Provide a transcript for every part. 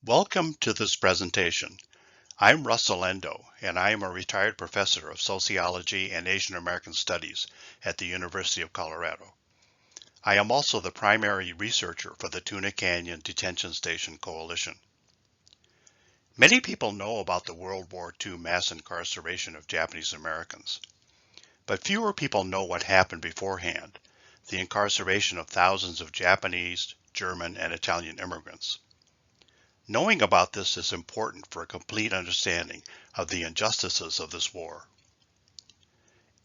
Welcome to this presentation. I'm Russell Endo, and I am a retired professor of sociology and Asian American studies at the University of Colorado. I am also the primary researcher for the Tuna Canyon Detention Station Coalition. Many people know about the World War II mass incarceration of Japanese Americans, but fewer people know what happened beforehand, the incarceration of thousands of Japanese, German, and Italian immigrants. Knowing about this is important for a complete understanding of the injustices of this war.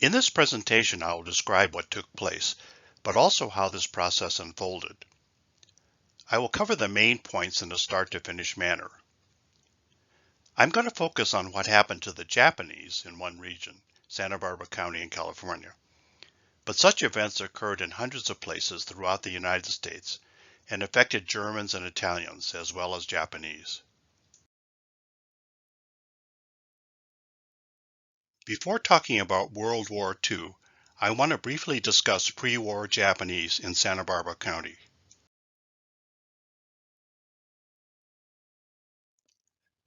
In this presentation, I will describe what took place, but also how this process unfolded. I will cover the main points in a start-to-finish manner. I'm going to focus on what happened to the Japanese in one region, Santa Barbara County in California. But such events occurred in hundreds of places throughout the United States and affected Germans and Italians as well as Japanese. Before talking about World War II, I want to briefly discuss pre-war Japanese in Santa Barbara County.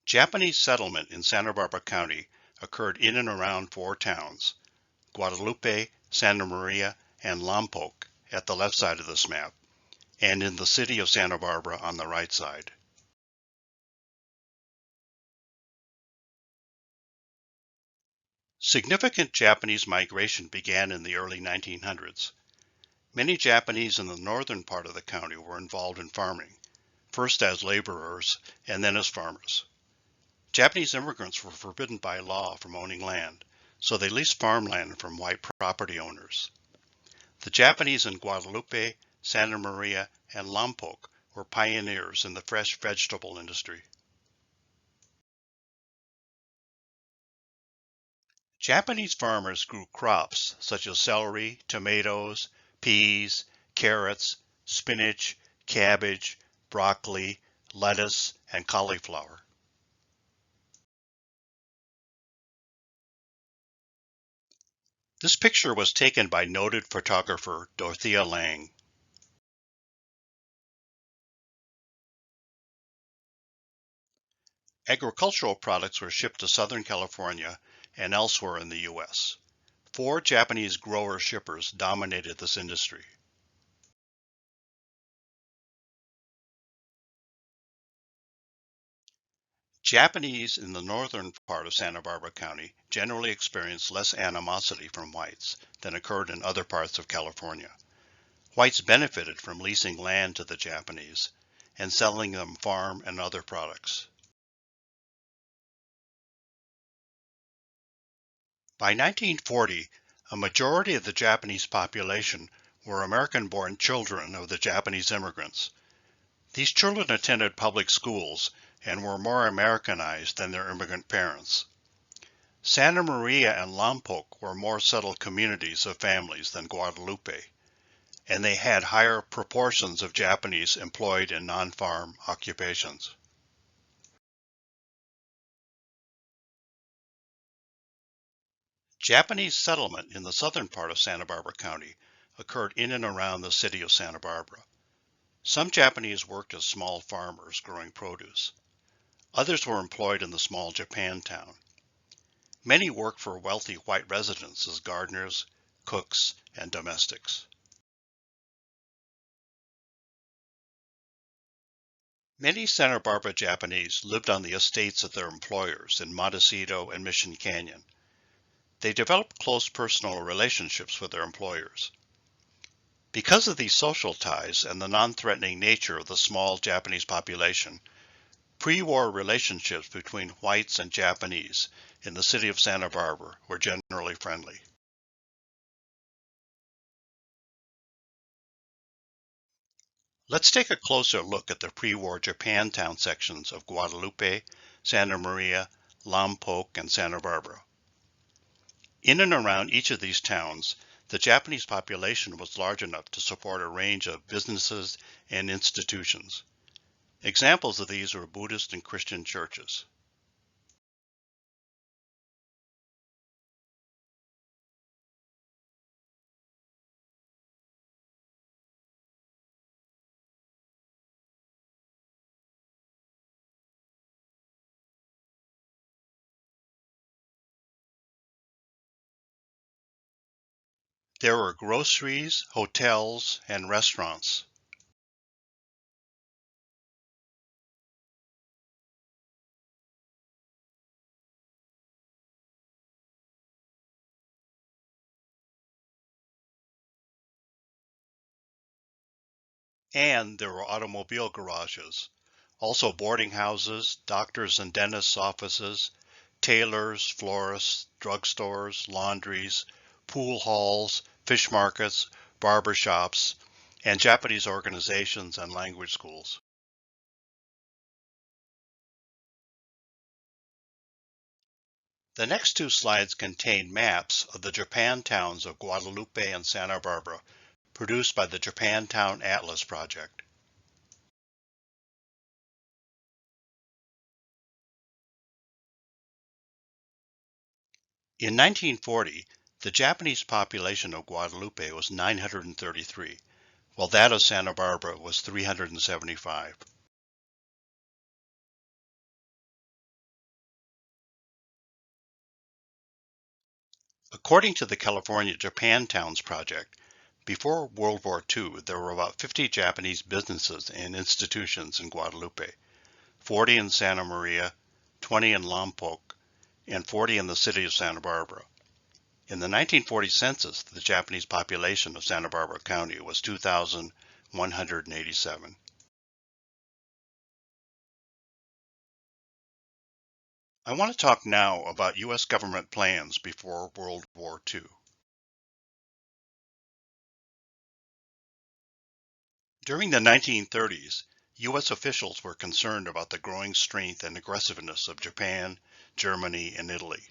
Japanese settlement in Santa Barbara County occurred in and around four towns, Guadalupe, Santa Maria, and Lompoc at the left side of this map, and in the city of Santa Barbara on the right side. Significant Japanese migration began in the early 1900s. Many Japanese in the northern part of the county were involved in farming, first as laborers and then as farmers. Japanese immigrants were forbidden by law from owning land, so they leased farmland from white property owners. The Japanese in Guadalupe, Santa Maria, and Lompoc were pioneers in the fresh vegetable industry. Japanese farmers grew crops such as celery, tomatoes, peas, carrots, spinach, cabbage, broccoli, lettuce, and cauliflower. This picture was taken by noted photographer Dorothea Lange. Agricultural products were shipped to Southern California and elsewhere in the U.S. Four Japanese grower shippers dominated this industry. Japanese in the northern part of Santa Barbara County generally experienced less animosity from whites than occurred in other parts of California. Whites benefited from leasing land to the Japanese and selling them farm and other products. By 1940, a majority of the Japanese population were American-born children of the Japanese immigrants. These children attended public schools and were more Americanized than their immigrant parents. Santa Maria and Lompoc were more settled communities of families than Guadalupe, and they had higher proportions of Japanese employed in non-farm occupations. Japanese settlement in the southern part of Santa Barbara County occurred in and around the city of Santa Barbara. Some Japanese worked as small farmers growing produce. Others were employed in the small Japantown. Many worked for wealthy white residents as gardeners, cooks, and domestics. Many Santa Barbara Japanese lived on the estates of their employers in Montecito and Mission Canyon. They developed close personal relationships with their employers. Because of these social ties and the non-threatening nature of the small Japanese population, pre-war relationships between whites and Japanese in the city of Santa Barbara were generally friendly. Let's take a closer look at the pre-war Japantown sections of Guadalupe, Santa Maria, Lompoc, and Santa Barbara. In and around each of these towns, the Japanese population was large enough to support a range of businesses and institutions. Examples of these were Buddhist and Christian churches. There were groceries, hotels, and restaurants. And there were automobile garages, also boarding houses, doctors' and dentists' offices, tailors, florists, drugstores, laundries, pool halls, fish markets, barber shops, and Japanese organizations and language schools. The next two slides contain maps of the Japantowns of Guadalupe and Santa Barbara, produced by the Japantown Atlas Project. In 1940, the Japanese population of Guadalupe was 933, while that of Santa Barbara was 375. According to the California Japantowns Project, before World War II, there were about 50 Japanese businesses and institutions in Guadalupe, 40 in Santa Maria, 20 in Lompoc, and 40 in the city of Santa Barbara. In the 1940 census, the Japanese population of Santa Barbara County was 2,187. I want to talk now about U.S. government plans before World War II. During the 1930s, U.S. officials were concerned about the growing strength and aggressiveness of Japan, Germany, and Italy.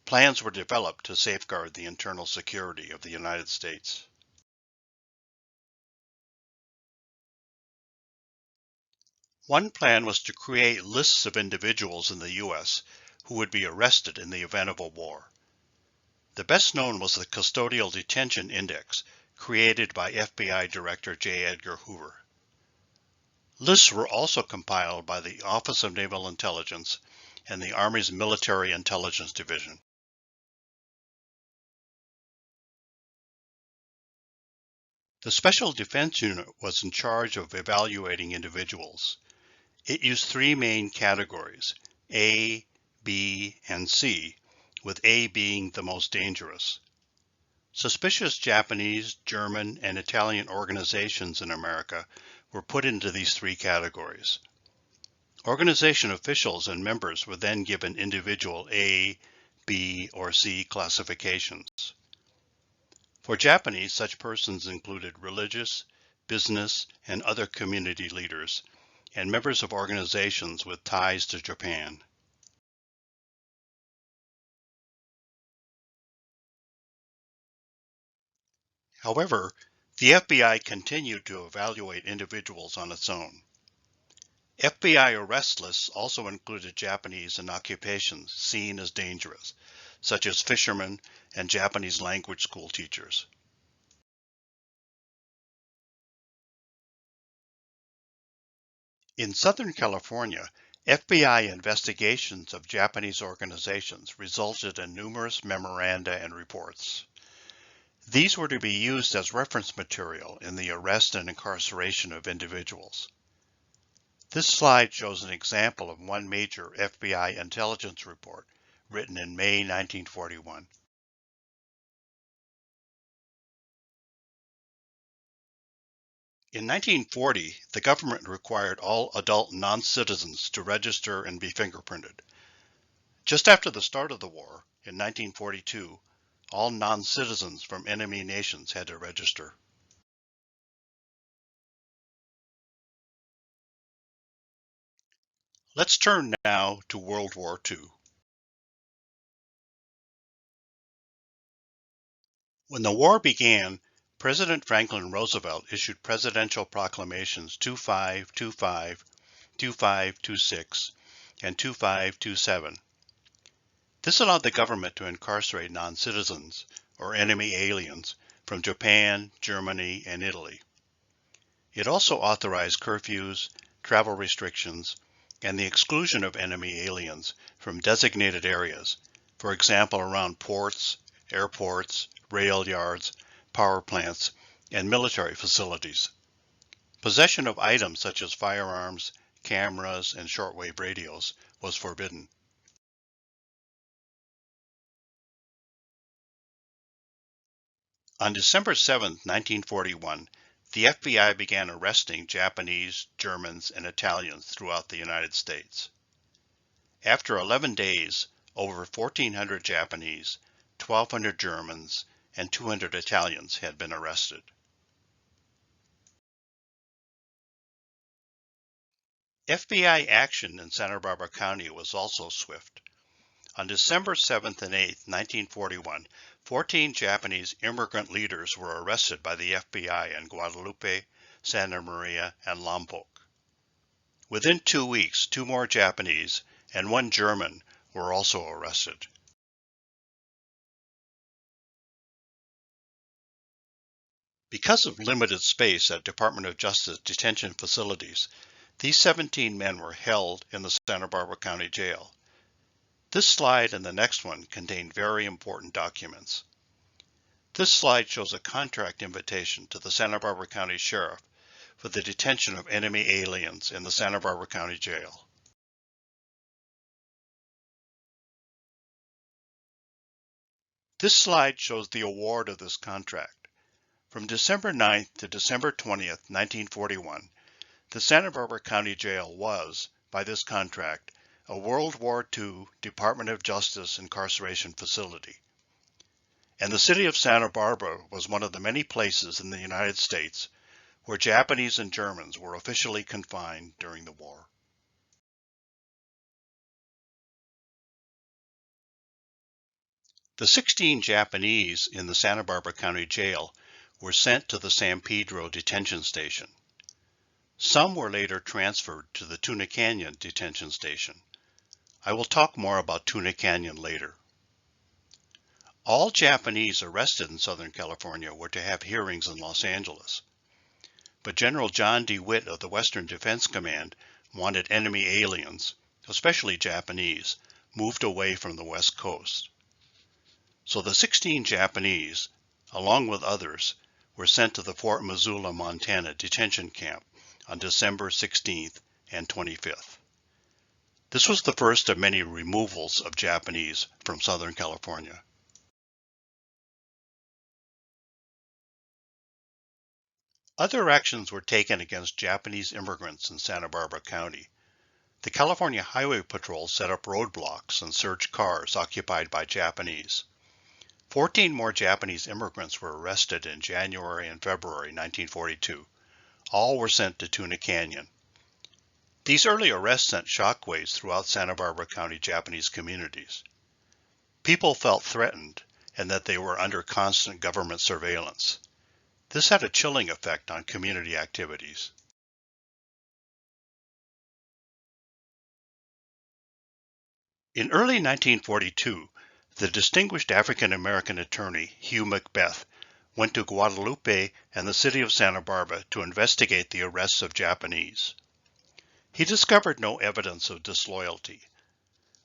Plans were developed to safeguard the internal security of the United States. One plan was to create lists of individuals in the U.S. who would be arrested in the event of a war. The best known was the Custodial Detention Index, created by FBI Director J. Edgar Hoover. Lists were also compiled by the Office of Naval Intelligence and the Army's Military Intelligence Division. The Special Defense Unit was in charge of evaluating individuals. It used three main categories, A, B, and C, with A being the most dangerous. Suspicious Japanese, German, and Italian organizations in America were put into these three categories. Organization officials and members were then given individual A, B, or C classifications. For Japanese, such persons included religious, business, and other community leaders, and members of organizations with ties to Japan. However, the FBI continued to evaluate individuals on its own. FBI arrest lists also included Japanese in occupations seen as dangerous, such as fishermen and Japanese language school teachers. In Southern California, FBI investigations of Japanese organizations resulted in numerous memoranda and reports. These were to be used as reference material in the arrest and incarceration of individuals. This slide shows an example of one major FBI intelligence report written in May 1941. In 1940, the government required all adult non-citizens to register and be fingerprinted. Just after the start of the war, in 1942, all non-citizens from enemy nations had to register. Let's turn now to World War II. When the war began, President Franklin Roosevelt issued presidential proclamations 2525, 2526, and 2527. This allowed the government to incarcerate non-citizens, or enemy aliens, from Japan, Germany, and Italy. It also authorized curfews, travel restrictions, and the exclusion of enemy aliens from designated areas, for example around ports, airports, rail yards, power plants, and military facilities. Possession of items such as firearms, cameras, and shortwave radios was forbidden. On December 7, 1941, the FBI began arresting Japanese, Germans, and Italians throughout the United States. After 11 days, over 1,400 Japanese, 1,200 Germans, and 200 Italians had been arrested. FBI action in Santa Barbara County was also swift. On December 7th and 8th, 1941, 14 Japanese immigrant leaders were arrested by the FBI in Guadalupe, Santa Maria, and Lombok. Within 2 weeks, 2 more Japanese and 1 German were also arrested. Because of limited space at Department of Justice detention facilities, these 17 men were held in the Santa Barbara County Jail. This slide and the next one contain very important documents. This slide shows a contract invitation to the Santa Barbara County Sheriff for the detention of enemy aliens in the Santa Barbara County Jail. This slide shows the award of this contract. From December 9th to December 20th, 1941, the Santa Barbara County Jail was, by this contract, a World War II Department of Justice incarceration facility. And the city of Santa Barbara was one of the many places in the United States where Japanese and Germans were officially confined during the war. The 16 Japanese in the Santa Barbara County Jail were sent to the San Pedro Detention Station. Some were later transferred to the Tuna Canyon Detention Station. I will talk more about Tuna Canyon later. All Japanese arrested in Southern California were to have hearings in Los Angeles. But General John D. Witt of the Western Defense Command wanted enemy aliens, especially Japanese, moved away from the West Coast. So the 16 Japanese, along with others, were sent to the Fort Missoula, Montana detention camp on December 16th and 25th. This was the first of many removals of Japanese from Southern California. Other actions were taken against Japanese immigrants in Santa Barbara County. The California Highway Patrol set up roadblocks and searched cars occupied by Japanese. 14 more Japanese immigrants were arrested in January and February 1942. All were sent to Tuna Canyon. These early arrests sent shockwaves throughout Santa Barbara County Japanese communities. People felt threatened and that they were under constant government surveillance. This had a chilling effect on community activities. In early 1942, the distinguished African-American attorney Hugh Macbeth went to Guadalupe and the city of Santa Barbara to investigate the arrests of Japanese. He discovered no evidence of disloyalty.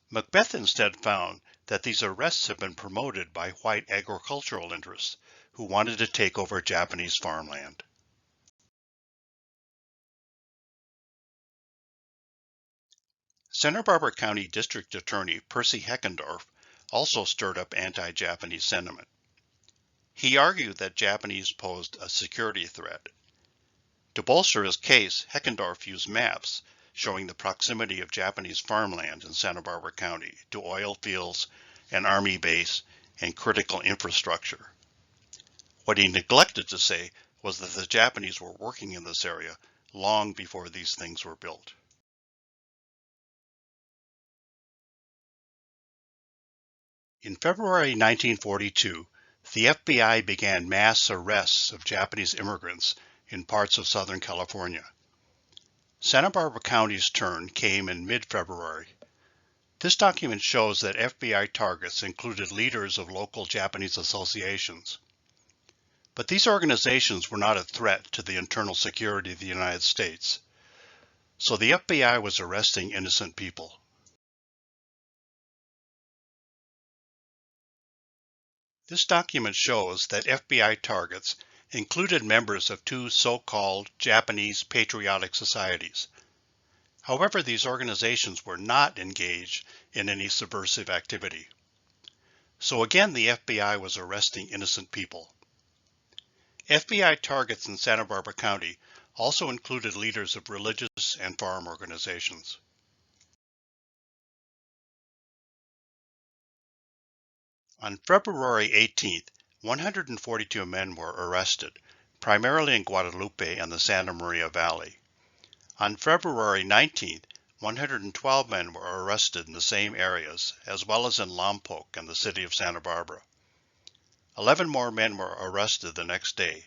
Macbeth instead found that these arrests had been promoted by white agricultural interests who wanted to take over Japanese farmland. Santa Barbara County District Attorney Percy Heckendorf also stirred up anti-Japanese sentiment. He argued that Japanese posed a security threat. To bolster his case, Heckendorf used maps showing the proximity of Japanese farmland in Santa Barbara County to oil fields, an army base, and critical infrastructure. What he neglected to say was that the Japanese were working in this area long before these things were built. In February 1942, the FBI began mass arrests of Japanese immigrants in parts of Southern California. Santa Barbara County's turn came in mid-February. This document shows that FBI targets included leaders of local Japanese associations. But these organizations were not a threat to the internal security of the United States. So the FBI was arresting innocent people. This document shows that FBI targets included members of two so-called Japanese patriotic societies. However, these organizations were not engaged in any subversive activity. So again, the FBI was arresting innocent people. FBI targets in Santa Barbara County also included leaders of religious and farm organizations. On February 18th, 142 men were arrested, primarily in Guadalupe and the Santa Maria Valley. On February 19th, 112 men were arrested in the same areas, as well as in Lompoc and the city of Santa Barbara. 11 more men were arrested the next day.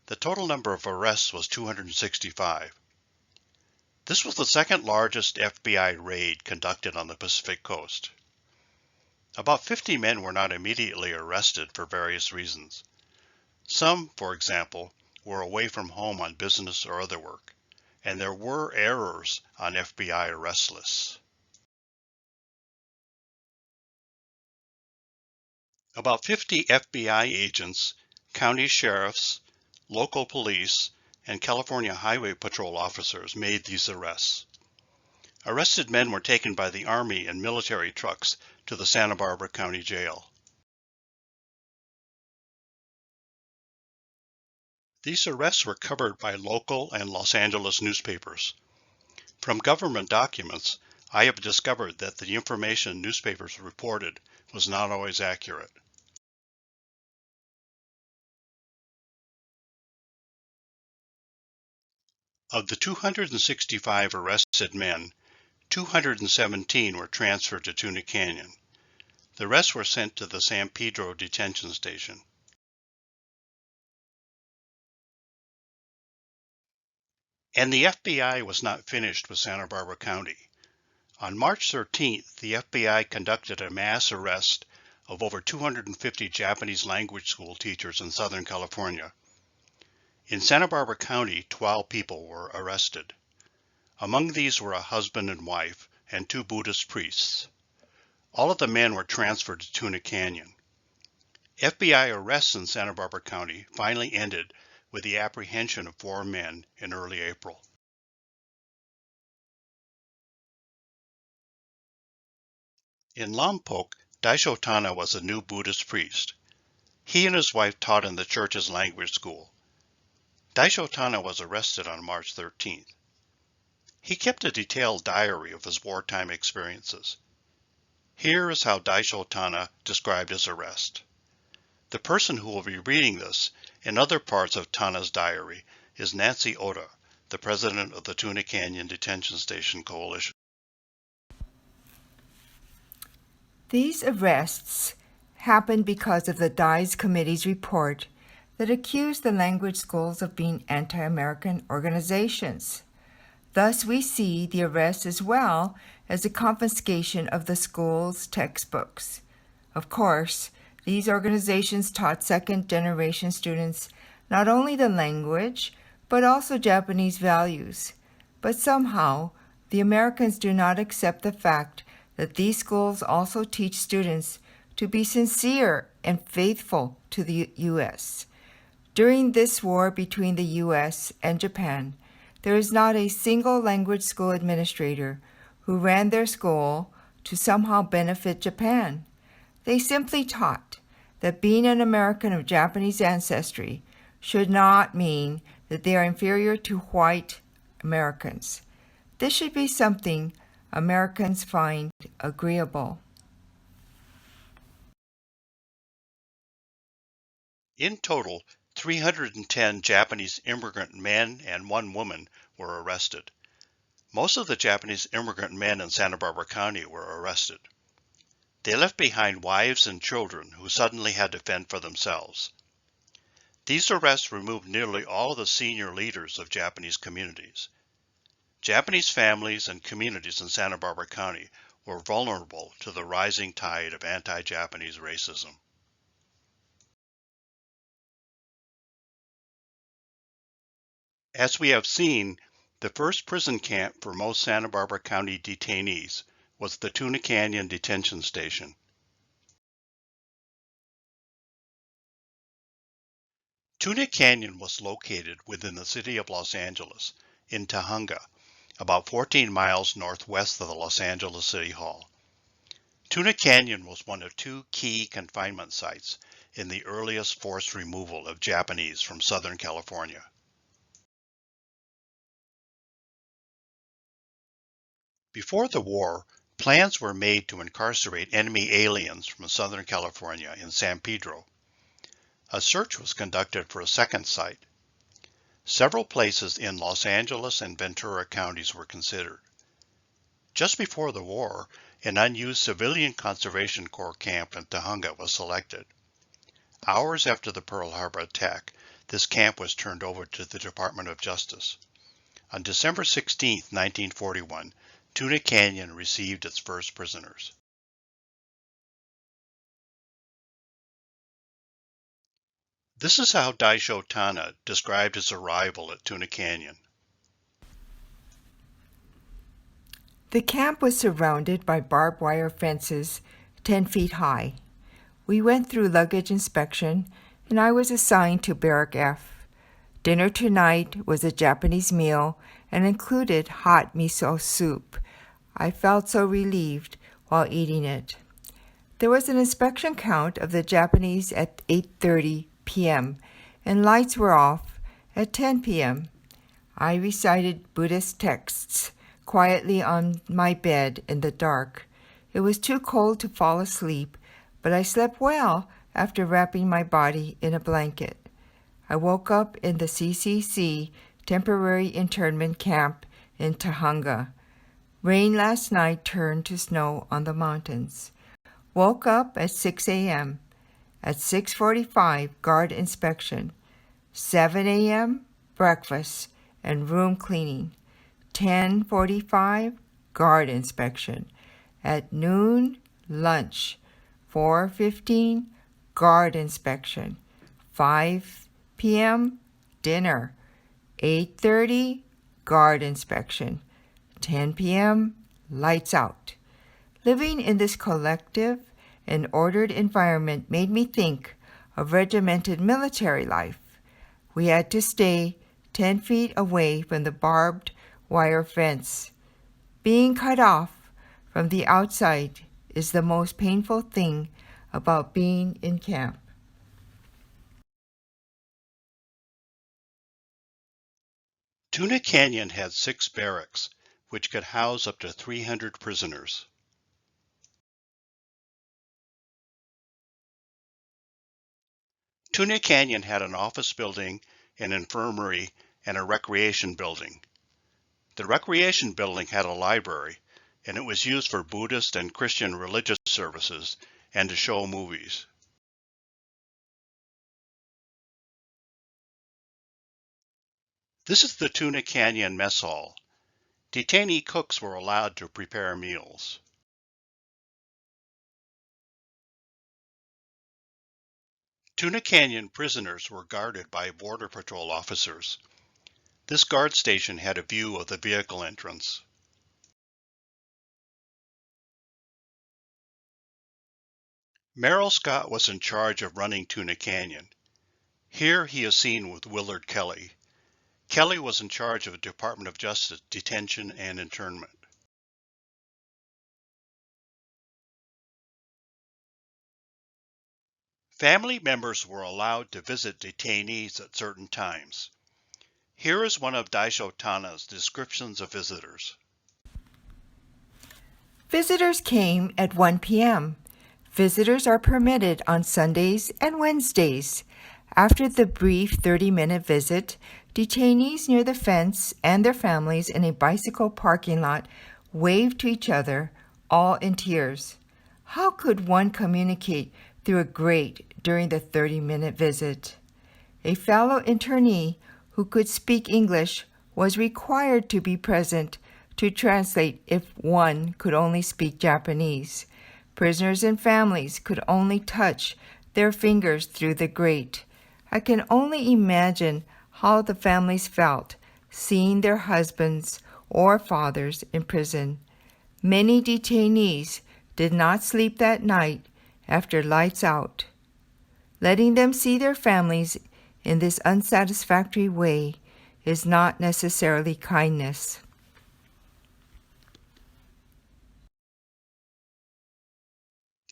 The total number of arrests was 265. This was the second largest FBI raid conducted on the Pacific Coast. About 50 men were not immediately arrested for various reasons. Some, for example, were away from home on business or other work, and there were errors on FBI arrest lists. About 50 FBI agents, county sheriffs, local police, and California Highway Patrol officers made these arrests. Arrested men were taken by the Army in military trucks to the Santa Barbara County Jail. These arrests were covered by local and Los Angeles newspapers. From government documents, I have discovered that the information newspapers reported was not always accurate. Of the 265 arrested men, 217 were transferred to Tuna Canyon. The rest were sent to the San Pedro Detention Station. And the FBI was not finished with Santa Barbara County. On March 13th, the FBI conducted a mass arrest of over 250 Japanese language school teachers in Southern California. In Santa Barbara County, 12 people were arrested. Among these were a husband and wife and 2 Buddhist priests. All of the men were transferred to Tuna Canyon. FBI arrests in Santa Barbara County finally ended with the apprehension of 4 men in early April. In Lompoc, Daisho was a new Buddhist priest. He and his wife taught in the church's language school. Daisho was arrested on March 13th. He kept a detailed diary of his wartime experiences. Here is how Daisho described his arrest. The person who will be reading this and other parts of Tana's diary is Nancy Oda, the president of the Tuna Canyon Detention Station Coalition. These arrests happened because of the Dies Committee's report that accused the language schools of being anti-American organizations. Thus, we see the arrest as well as the confiscation of the school's textbooks. Of course, these organizations taught second-generation students not only the language, but also Japanese values. But somehow, the Americans do not accept the fact that these schools also teach students to be sincere and faithful to the U.S. During this war between the U.S. and Japan, there is not a single language school administrator who ran their school to somehow benefit Japan. They simply taught that being an American of Japanese ancestry should not mean that they are inferior to white Americans. This should be something Americans find agreeable. In total, 310 Japanese immigrant men and 1 woman were arrested. Most of the Japanese immigrant men in Santa Barbara County were arrested. They left behind wives and children who suddenly had to fend for themselves. These arrests removed nearly all of the senior leaders of Japanese communities. Japanese families and communities in Santa Barbara County were vulnerable to the rising tide of anti-Japanese racism. As we have seen, the first prison camp for most Santa Barbara County detainees was the Tuna Canyon Detention Station. Tuna Canyon was located within the city of Los Angeles, in Tujunga, about 14 miles northwest of the Los Angeles City Hall. Tuna Canyon was one of two key confinement sites in the earliest forced removal of Japanese from Southern California. Before the war, plans were made to incarcerate enemy aliens from Southern California in San Pedro. A search was conducted for a second site. Several places in Los Angeles and Ventura counties were considered. Just before the war, an unused civilian conservation corps camp in Tujunga was selected. Hours after the Pearl Harbor attack, this camp was turned over to the Department of Justice. On December 16, 1941, Tuna Canyon received its first prisoners. This is how Daisho Tana described his arrival at Tuna Canyon. The camp was surrounded by barbed wire fences 10 feet high. We went through luggage inspection, and I was assigned to Barrack F. Dinner tonight was a Japanese meal and included hot miso soup. I felt so relieved while eating it. There was an inspection count of the Japanese at 8:30 p.m., and lights were off at 10 p.m. I recited Buddhist texts quietly on my bed in the dark. It was too cold to fall asleep, but I slept well after wrapping my body in a blanket. I woke up in the CCC temporary internment camp in Tujunga. Rain last night turned to snow on the mountains. Woke up at 6 a.m. At 6:45, guard inspection. 7 a.m., breakfast and room cleaning. 10:45, guard inspection. At noon, lunch. 4:15, guard inspection. 5 p.m., dinner. 8:30, guard inspection. 10 p.m., lights out. Living in this collective and ordered environment made me think of regimented military life. We had to stay 10 feet away from the barbed wire fence. Being cut off from the outside is the most painful thing about being in camp. Tuna Canyon had 6 barracks, which could house up to 300 prisoners. Tuna Canyon had an office building, an infirmary, and a recreation building. The recreation building had a library, and it was used for Buddhist and Christian religious services and to show movies. This is the Tuna Canyon Mess Hall. Detainee cooks were allowed to prepare meals. Tuna Canyon prisoners were guarded by Border Patrol officers. This guard station had a view of the vehicle entrance. Merrill Scott was in charge of running Tuna Canyon. Here he is seen with Willard Kelly. Kelly was in charge of the Department of Justice detention and internment. Family members were allowed to visit detainees at certain times. Here is one of Daisho Tana's descriptions of visitors. Visitors came at 1 p.m. Visitors are permitted on Sundays and Wednesdays. After the brief 30-minute visit, detainees near the fence and their families in a bicycle parking lot waved to each other, all in tears. How could one communicate through a grate during the 30-minute visit? A fellow internee who could speak English was required to be present to translate if one could only speak Japanese. Prisoners and families could only touch their fingers through the grate. I can only imagine how the families felt seeing their husbands or fathers in prison. Many detainees did not sleep that night after lights out. Letting them see their families in this unsatisfactory way is not necessarily kindness.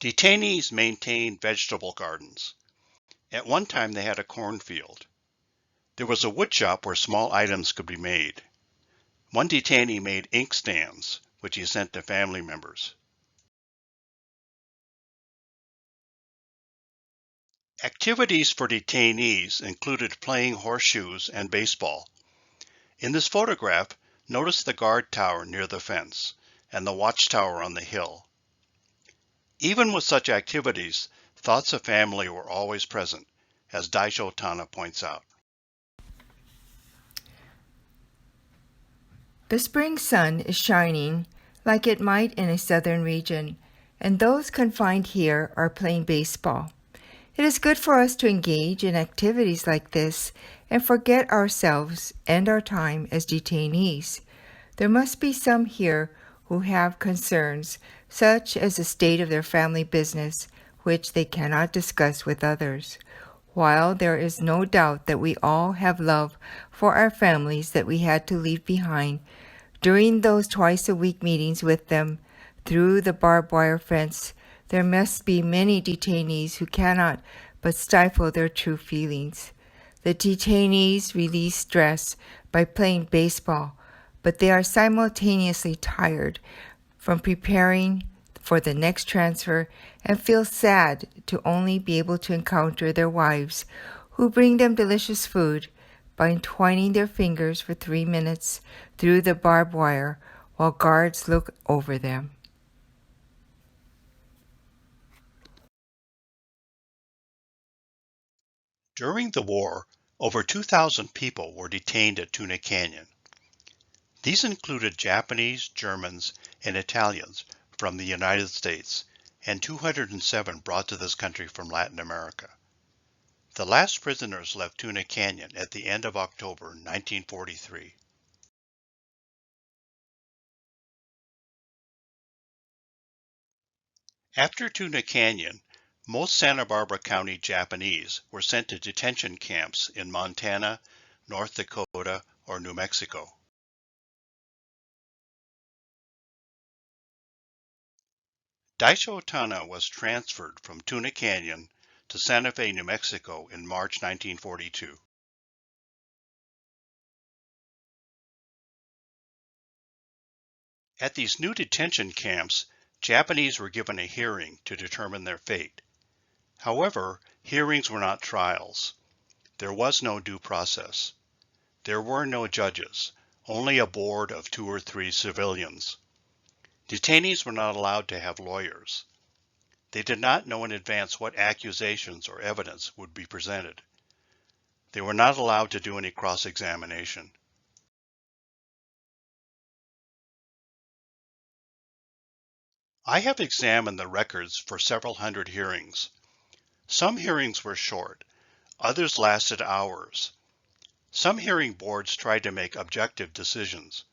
Detainees maintained vegetable gardens. At one time they had a cornfield. There was a wood shop where small items could be made. One detainee made inkstands, which he sent to family members. Activities for detainees included playing horseshoes and baseball. In this photograph, notice the guard tower near the fence and the watchtower on the hill. Even with such activities, thoughts of family were always present, as Daisho Tana points out. The spring sun is shining like it might in a southern region, and those confined here are playing baseball. It is good for us to engage in activities like this and forget ourselves and our time as detainees. There must be some here who have concerns, such as the state of their family business, which they cannot discuss with others. While there is no doubt that we all have love for our families that we had to leave behind, during those twice-a-week meetings with them through the barbed wire fence, there must be many detainees who cannot but stifle their true feelings. The detainees release stress by playing baseball, but they are simultaneously tired from preparing for the next transfer and feel sad to only be able to encounter their wives, who bring them delicious food by entwining their fingers for 3 minutes through the barbed wire while guards look over them. During the war, over 2,000 people were detained at Tuna Canyon. These included Japanese, Germans, and Italians from the United States, and 207 brought to this country from Latin America. The last prisoners left Tuna Canyon at the end of October 1943. After Tuna Canyon, most Santa Barbara County Japanese were sent to detention camps in Montana, North Dakota, or New Mexico. Daisho Tana was transferred from Tuna Canyon to Santa Fe, New Mexico in March 1942. At these new detention camps, Japanese were given a hearing to determine their fate. However, hearings were not trials. There was no due process. There were no judges, only a board of 2 or 3 civilians. Detainees were not allowed to have lawyers. They did not know in advance what accusations or evidence would be presented. They were not allowed to do any cross-examination. I have examined the records for several hundred hearings. Some hearings were short, others lasted hours. Some hearing boards tried to make objective decisions,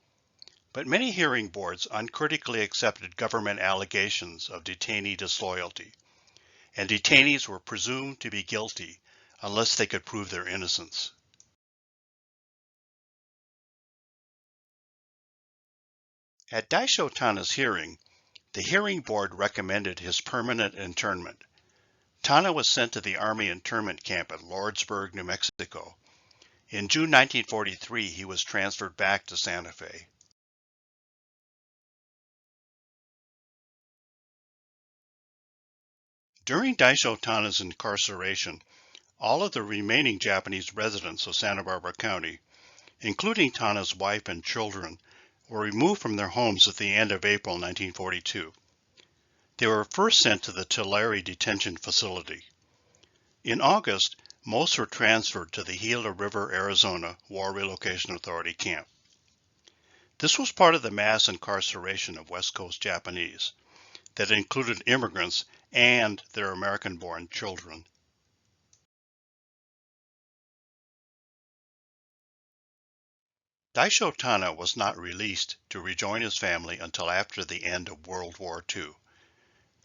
but many hearing boards uncritically accepted government allegations of detainee disloyalty, and detainees were presumed to be guilty unless they could prove their innocence. At Daisho Tana's hearing, the hearing board recommended his permanent internment. Tana was sent to the Army internment camp at Lordsburg, New Mexico. In June 1943, he was transferred back to Santa Fe. During Daisho Tana's incarceration, all of the remaining Japanese residents of Santa Barbara County, including Tana's wife and children, were removed from their homes at the end of April 1942. They were first sent to the Tulare Detention Facility. In August, most were transferred to the Gila River, Arizona War Relocation Authority camp. This was part of the mass incarceration of West Coast Japanese that included immigrants and their American-born children. Daisho Tana was not released to rejoin his family until after the end of World War II.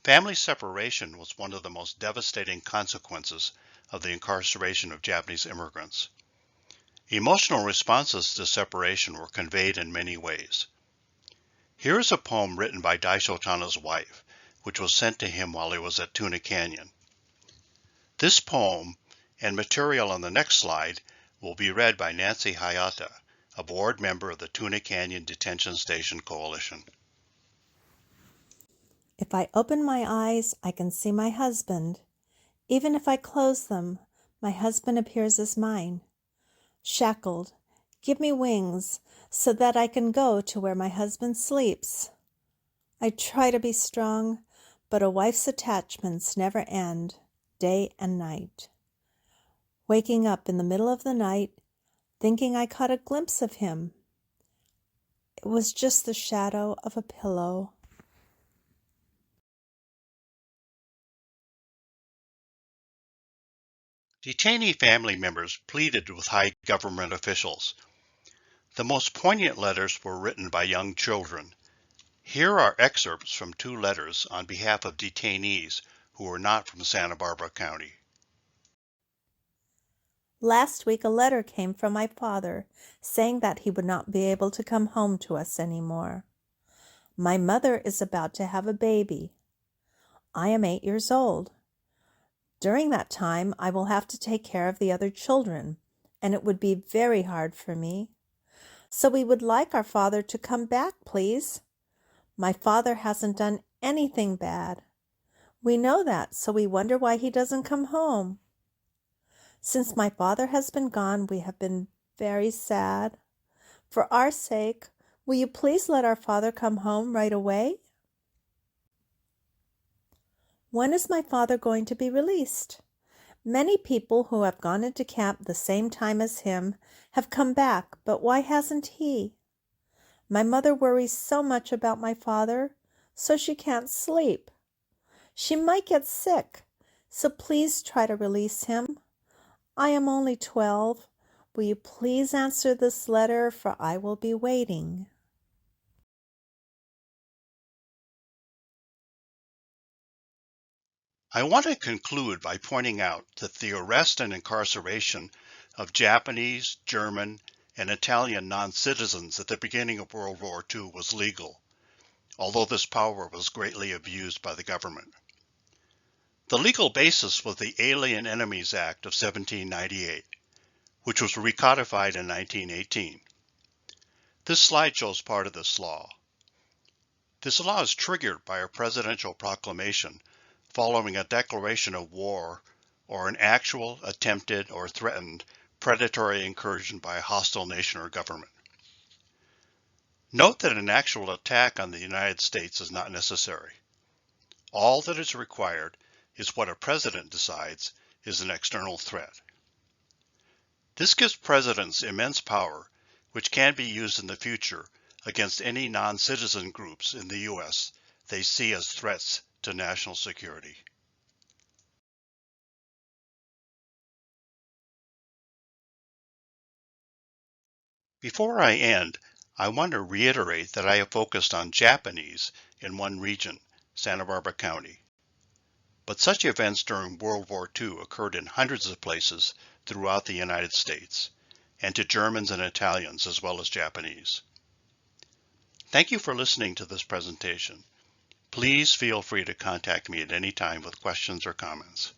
Family separation was one of the most devastating consequences of the incarceration of Japanese immigrants. Emotional responses to separation were conveyed in many ways. Here is a poem written by Daisho Tana's wife, which was sent to him while he was at Tuna Canyon. This poem and material on the next slide will be read by Nancy Hayata, a board member of the Tuna Canyon Detention Station Coalition. If I open my eyes, I can see my husband. Even if I close them, my husband appears as mine. Shackled, give me wings so that I can go to where my husband sleeps. I try to be strong, but a wife's attachments never end, day and night. Waking up in the middle of the night, thinking I caught a glimpse of him. It was just the shadow of a pillow. Detainee family members pleaded with high government officials. The most poignant letters were written by young children. Here are excerpts from 2 letters on behalf of detainees who were not from Santa Barbara County. Last week a letter came from my father saying that he would not be able to come home to us anymore. My mother is about to have a baby. I am 8 years old. During that time, I will have to take care of the other children, and it would be very hard for me. So we would like our father to come back, please. My father hasn't done anything bad. We know that, so we wonder why he doesn't come home. Since my father has been gone, we have been very sad. For our sake, will you please let our father come home right away? When is my father going to be released? Many people who have gone into camp the same time as him have come back, but why hasn't he? My mother worries so much about my father, so she can't sleep. She might get sick, so please try to release him. I am only 12. Will you please answer this letter, for I will be waiting. I want to conclude by pointing out that the arrest and incarceration of Japanese, German, and Italian non-citizens at the beginning of World War II was legal, although this power was greatly abused by the government. The legal basis was the Alien Enemies Act of 1798, which was recodified in 1918. This slide shows part of this law. This law is triggered by a presidential proclamation following a declaration of war or an actual, attempted, or threatened predatory incursion by a hostile nation or government. Note that an actual attack on the United States is not necessary. All that is required is what a president decides is an external threat. This gives presidents immense power, which can be used in the future against any non-citizen groups in the U.S. they see as threats to national security. Before I end, I want to reiterate that I have focused on Japanese in one region, Santa Barbara County. But such events during World War II occurred in hundreds of places throughout the United States, and to Germans and Italians as well as Japanese. Thank you for listening to this presentation. Please feel free to contact me at any time with questions or comments.